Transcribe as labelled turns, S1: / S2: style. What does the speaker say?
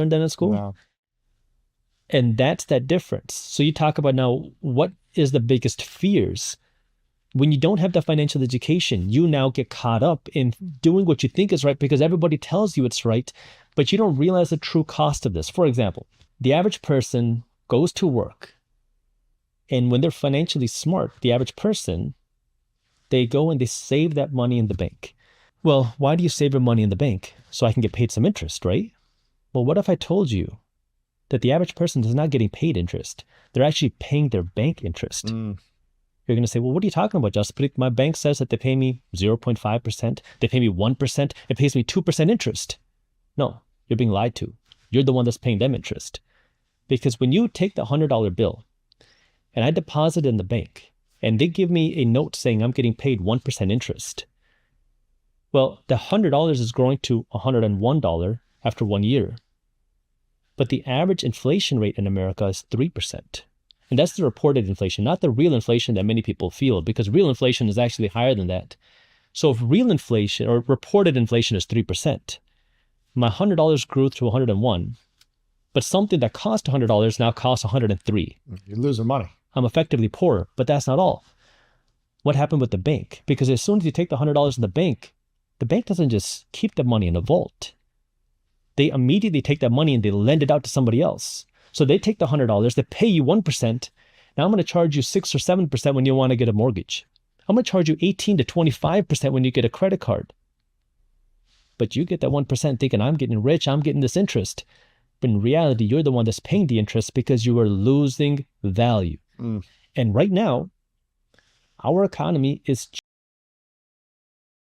S1: learned that in school.
S2: No.
S1: And that's that difference. So you talk about now, what is the biggest fears? When you don't have the financial education, you now get caught up in doing what you think is right because everybody tells you it's right, but you don't realize the true cost of this. For example, the average person goes to work, and when they're financially smart, the average person, they go and they save that money in the bank. Well, why do you save your money in the bank? So I can get paid some interest, right? Well, what if I told you that the average person is not getting paid interest? They're actually paying their bank interest. You're going to say, well, what are you talking about, Jaspreet? My bank says that they pay me 0.5%. They pay me 1%. It pays me 2% interest. No, you're being lied to. You're the one that's paying them interest. Because when you take the $100 bill and I deposit it in the bank and they give me a note saying I'm getting paid 1% interest, well, the $100 is growing to $101 after 1 year. But the average inflation rate in America is 3%. And that's the reported inflation, not the real inflation that many people feel, because real inflation is actually higher than that. So if real inflation or reported inflation is 3%, my $100 grew to 101, but something that cost $100 now costs 103.
S2: You're losing money.
S1: I'm effectively poor, but that's not all. What happened with the bank? Because as soon as you take the $100 in the bank doesn't just keep the money in a vault. They immediately take that money and they lend it out to somebody else. So they take the $100, they pay you 1%. Now I'm going to charge you 6 or 7% when you want to get a mortgage. I'm going to charge you 18 to 25% when you get a credit card. But you get that 1% thinking, I'm getting rich, I'm getting this interest. But in reality, you're the one that's paying the interest because you are losing value. And right now, our economy is